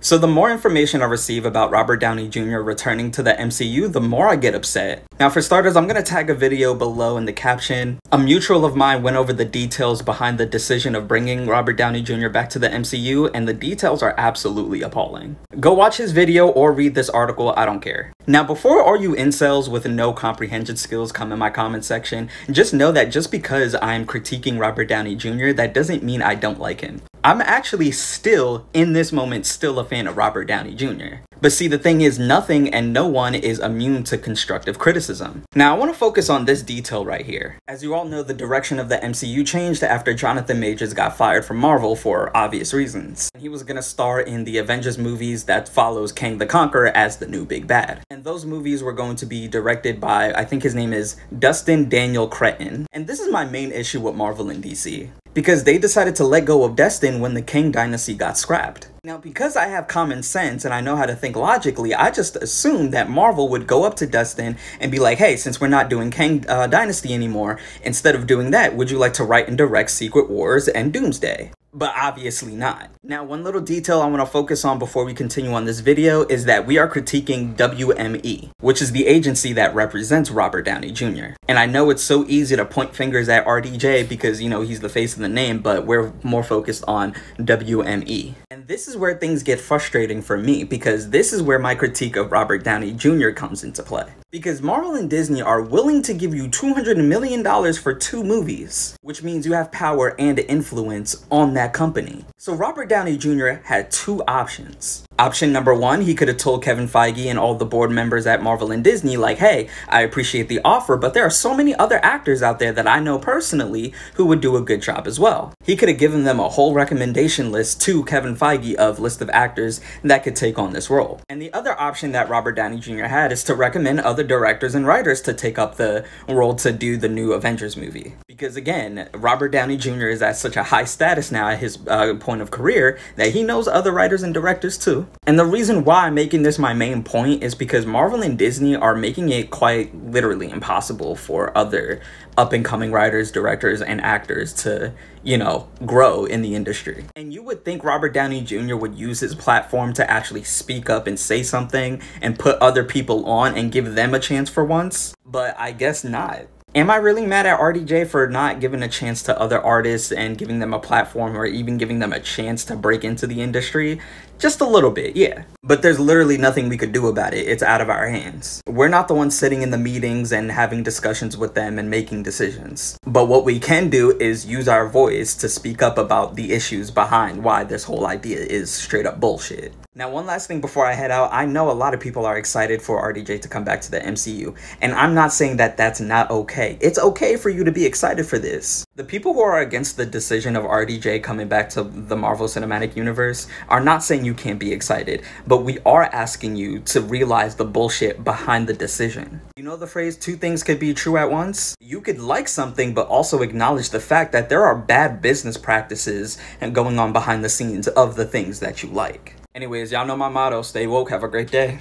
So the more information I receive about Robert Downey Jr. returning to the MCU, the more I get upset. Now for starters, I'm gonna tag a video below in the caption. A mutual of mine went over the details behind the decision of bringing Robert Downey Jr. back to the MCU, and the details are absolutely appalling. Go watch his video or read this article, I don't care. Now before all you incels with no comprehension skills come in my comment section, just know that just because I'm critiquing Robert Downey Jr., that doesn't mean I don't like him. I'm actually still, in this moment, still a fan of Robert Downey Jr. But see, the thing is, nothing and no one is immune to constructive criticism. Now, I want to focus on this detail right here. As you all know, the direction of the MCU changed after Jonathan Majors got fired from Marvel for obvious reasons. He was gonna star in the Avengers movies that follows Kang the Conqueror as the new big bad. And those movies were going to be directed by, I think his name is Dustin Daniel Cretton. And this is my main issue with Marvel and DC, because they decided to let go of Destin when the Kang dynasty got scrapped. Now, because I have common sense and I know how to think logically, I just assumed that Marvel would go up to Dustin and be like, hey, since we're not doing Kang Dynasty anymore, instead of doing that, would you like to write and direct Secret Wars and Doomsday? But obviously not. Now, one little detail I want to focus on before we continue on this video is that we are critiquing WME, which is the agency that represents Robert Downey Jr. And I know it's so easy to point fingers at RDJ because, you know, he's the face of the name, but we're more focused on WME. And this is where things get frustrating for me, because this is where my critique of Robert Downey Jr. comes into play. Because Marvel and Disney are willing to give you $200 million for 2 movies, which means you have power and influence on that company. So Robert Downey Jr. had 2 options. Option number 1, he could have told Kevin Feige and all the board members at Marvel and Disney, like, hey, I appreciate the offer, but there are so many other actors out there that I know personally who would do a good job as well. He could have given them a whole recommendation list to Kevin Feige of list of actors that could take on this role. And the other option that Robert Downey Jr. had is to recommend other directors and writers to take up the role to do the new Avengers movie. Because again, Robert Downey Jr. is at such a high status now at his point of career that he knows other writers and directors too. And the reason why I'm making this my main point is because Marvel and Disney are making it quite literally impossible for other up-and-coming writers, directors, and actors to, you know, grow in the industry. And you would think Robert Downey Jr. would use his platform to actually speak up and say something and put other people on and give them a chance for once, but I guess not. Am I really mad at RDJ for not giving a chance to other artists and giving them a platform or even giving them a chance to break into the industry? Just a little bit, yeah. But there's literally nothing we could do about it. It's out of our hands. We're not the ones sitting in the meetings and having discussions with them and making decisions. But what we can do is use our voice to speak up about the issues behind why this whole idea is straight up bullshit. Now, one last thing before I head out, I know a lot of people are excited for RDJ to come back to the MCU, and I'm not saying that that's not okay. It's okay for you to be excited for this. The people who are against the decision of RDJ coming back to the Marvel Cinematic Universe are not saying you can't be excited, but we are asking you to realize the bullshit behind the decision. You know the phrase, 2 things could be true at once? You could like something, but also acknowledge the fact that there are bad business practices and going on behind the scenes of the things that you like. Anyways, y'all know my motto, stay woke, have a great day.